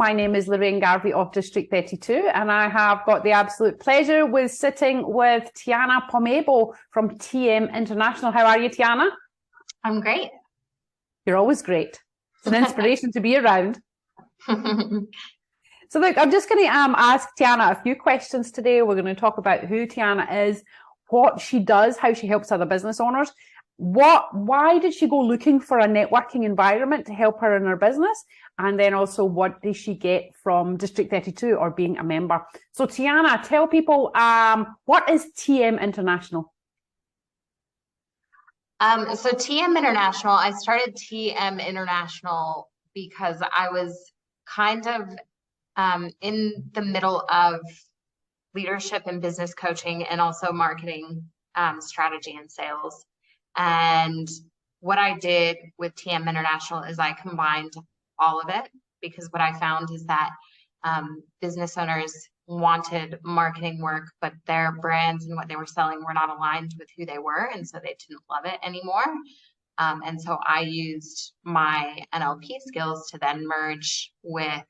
My name is Lorraine Garvie of District32, and I have got the absolute pleasure with sitting with Tiana Pomaybo from TM International. How are you, Tiana? I'm great. You're always great. It's an inspiration to be around. So look, I'm just going to ask Tiana a few questions today. We're going to talk about who Tiana is, what she does, how she helps other business owners. Why did she go looking for a networking environment to help her in her business? And then also, what did she get from District32 or being a member? So Tiana, tell people, what is TM International? So TM International, I started TM International because I was kind of in the middle of leadership and business coaching and also marketing strategy and sales. And what I did with TM International is I combined all of it, because what I found is that business owners wanted marketing work, but their brands and what they were selling were not aligned with who they were, and so they didn't love it anymore. And so I used my NLP skills to then merge with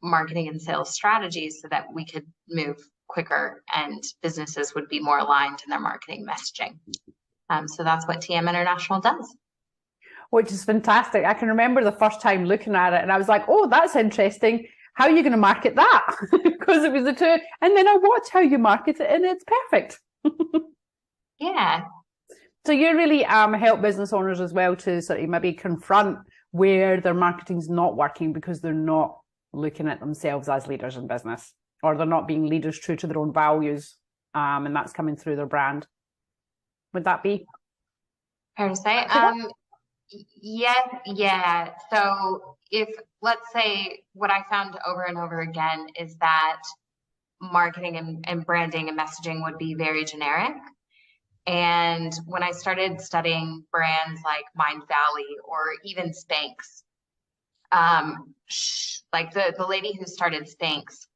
marketing and sales strategies so that we could move quicker and businesses would be more aligned in their marketing messaging. So that's what TM International does. Which is fantastic. I can remember the first time looking at it and I was like, oh, that's interesting. How are you going to market that? Because it was the two. And then I watched how you market it and it's perfect. Yeah. So you really help business owners as well to sort of maybe confront where their marketing's not working because they're not looking at themselves as leaders in business, or they're not being leaders true to their own values, and that's coming through their brand. Would that be fair to say? Yeah. So if, let's say, what I found over and over again is that marketing and branding and messaging would be very generic. And when I started studying brands like Mind Valley or even Spanx, like the lady who started Spanx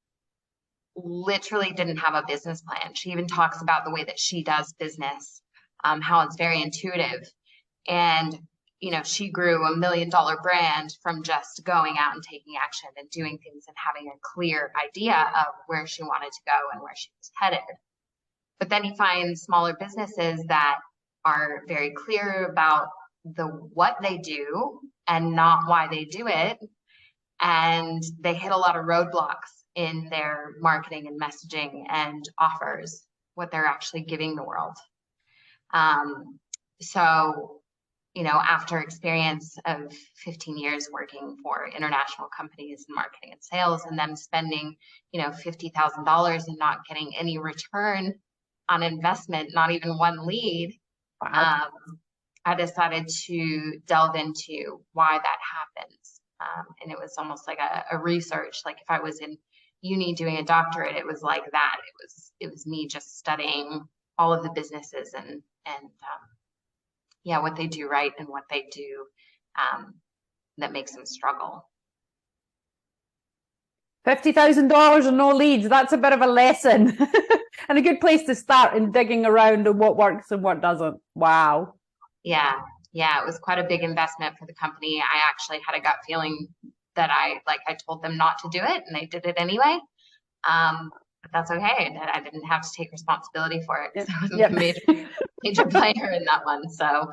literally didn't have a business plan. She even talks about the way that she does business, how it's very intuitive. And, you know, she grew $1 million brand from just going out and taking action and doing things and having a clear idea of where she wanted to go and where she was headed. But then you find smaller businesses that are very clear about what they do and not why they do it. And they hit a lot of roadblocks in their marketing and messaging and offers what they're actually giving the world. So, you know, after experience of 15 years working for international companies in marketing and sales and them spending, you know, $50,000 and not getting any return on investment, not even one lead, wow. I decided to delve into why that happens. And it was almost like a research. Like if I was in uni doing a doctorate, it was like that. It was me just studying all of the businesses and yeah, what they do right and what they do that makes them struggle. $50,000 and no leads. That's a bit of a lesson and a good place to start in digging around on what works and what doesn't. Wow. Yeah, it was quite a big investment for the company. I actually had a gut feeling that I told them not to do it and they did it anyway. But that's okay. I didn't have to take responsibility for it. So I was a major player in that one. So.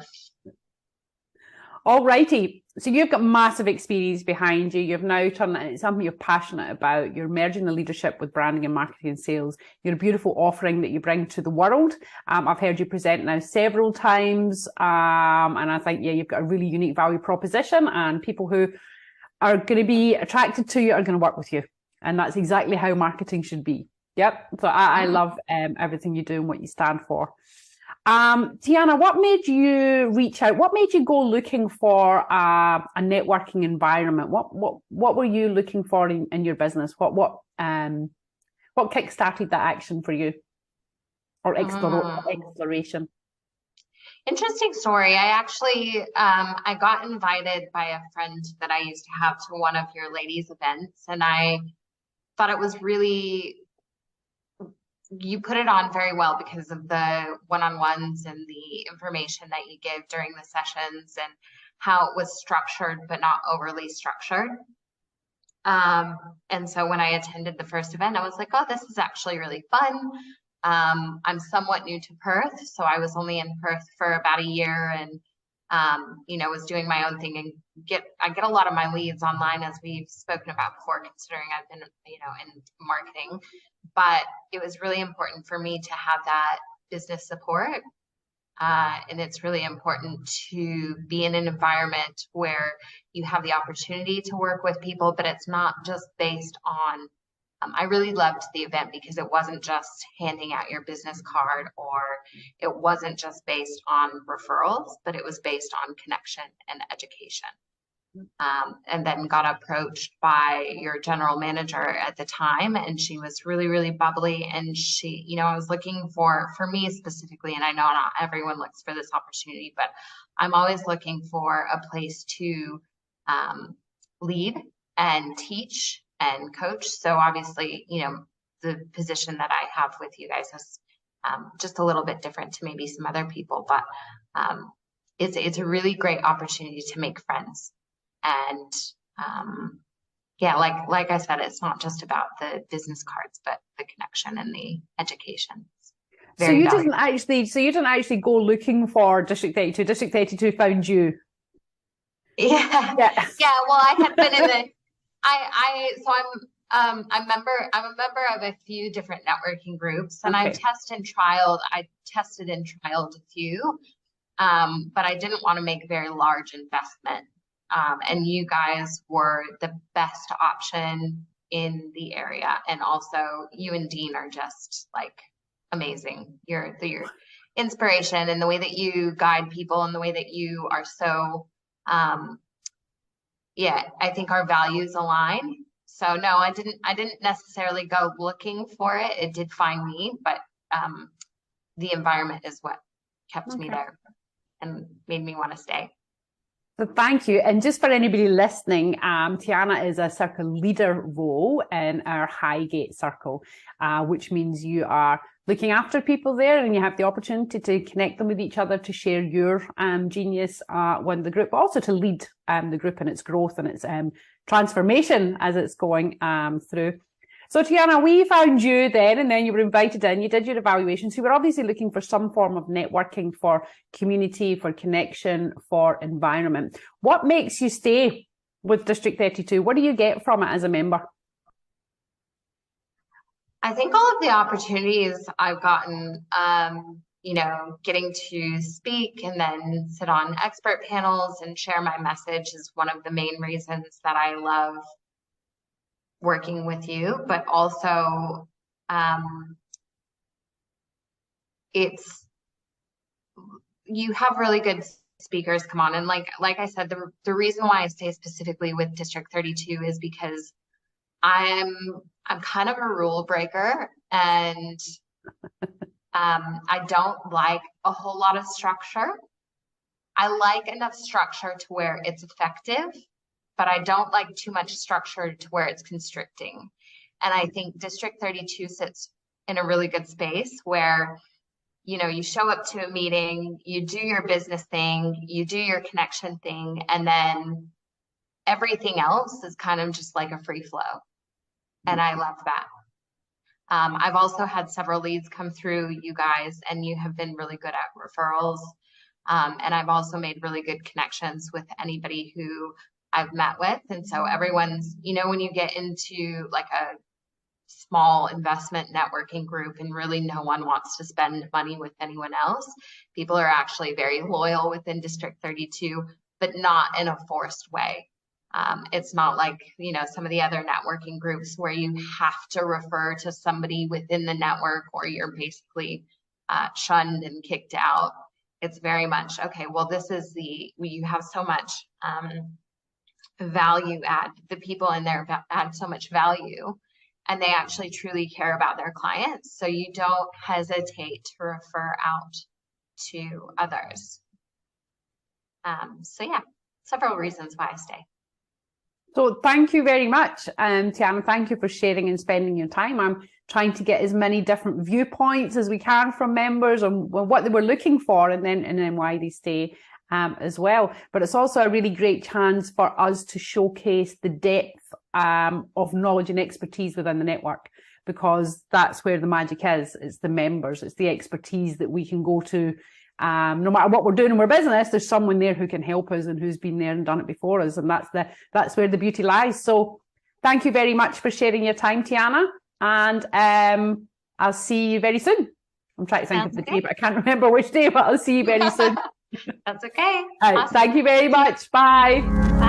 All righty. So you've got massive experience behind you. You've now turned it into something you're passionate about. You're merging the leadership with branding and marketing and sales. You're a beautiful offering that you bring to the world. I've heard you present now several times. And I think, yeah, you've got a really unique value proposition and people who are going to be attracted to you are going to work with you. And that's exactly how marketing should be. Yep. So I love everything you do and what you stand for. Tiana, what made you reach out? What made you go looking for a networking environment? What were you looking for in your business? What kick-started that action for you, or exploration? Interesting story. I actually I got invited by a friend that I used to have to one of your ladies' events, and I thought it was really. You put it on very well because of the one-on-ones and the information that you give during the sessions and how it was structured, but not overly structured. And so when I attended the first event, I was like, oh, this is actually really fun. I'm somewhat new to Perth, so I was only in Perth for about a year, and was doing my own thing, and I get a lot of my leads online, as we've spoken about before, considering I've been, in marketing. But it was really important for me to have that business support. And it's really important to be in an environment where you have the opportunity to work with people, but it's not just based on, I really loved the event because it wasn't just handing out your business card, or it wasn't just based on referrals, but it was based on connection and education. And then got approached by your general manager at the time, and she was really, really bubbly. And she, I was looking for me specifically, and I know not everyone looks for this opportunity, but I'm always looking for a place to lead and teach and coach. So obviously, the position that I have with you guys is just a little bit different to maybe some other people, but it's a really great opportunity to make friends. And like I said, it's not just about the business cards, but the connection and the education. So you didn't actually go looking for District 32. District 32 found you. Yeah. Well, I had been in the. I'm a member of a few different networking groups, and Okay. I tested and trialed a few, but I didn't want to make a very large investment. And you guys were the best option in the area. And also you and Dean are just like amazing. Your inspiration and the way that you guide people and the way that you are so, I think our values align. So no, I didn't necessarily go looking for it. It did find me, but the environment is what kept me there and made me want to stay. So thank you. And just for anybody listening, Tiana is a circle leader role in our Highgate circle, which means you are looking after people there, and you have the opportunity to connect them with each other, to share your genius with the group, but also to lead the group in its growth and its transformation as it's going through. So Tiana, we found you then, and then you were invited in, you did your evaluation. So you were obviously looking for some form of networking, for community, for connection, for environment. What makes you stay with District 32? What do you get from it as a member? I think all of the opportunities I've gotten, getting to speak and then sit on expert panels and share my message is one of the main reasons that I love working with you, but also you have really good speakers come on. And like I said, the reason why I stay specifically with District 32 is because I'm kind of a rule breaker, and I don't like a whole lot of structure. I like enough structure to where it's effective, but I don't like too much structure to where it's constricting. And I think District 32 sits in a really good space where, you show up to a meeting, you do your business thing, you do your connection thing, and then everything else is kind of just like a free flow. And I love that. I've also had several leads come through you guys, and you have been really good at referrals. And I've also made really good connections with anybody who I've met with. And so everyone's, when you get into like a small investment networking group and really no one wants to spend money with anyone else, people are actually very loyal within District 32, but not in a forced way. It's not like, some of the other networking groups where you have to refer to somebody within the network or you're basically shunned and kicked out. It's very much, okay, well, you have so much value add. The people in there add so much value, and they actually truly care about their clients. So you don't hesitate to refer out to others. Several reasons why I stay. So thank you very much, Tiana. Thank you for sharing and spending your time. I'm trying to get as many different viewpoints as we can from members on what they were looking for, and then why they stay as well. But it's also a really great chance for us to showcase the depth of knowledge and expertise within the network, because that's where the magic is. It's the members, it's the expertise that we can go to. No matter what we're doing in our business, there's someone there who can help us and who's been there and done it before us. And that's where the beauty lies. So thank you very much for sharing your time, Tiana. And I'll see you very soon. I'm trying to think of the day, but I can't remember which day, but I'll see you very soon. That's okay. All right, awesome. Thank you very much. Bye. Bye.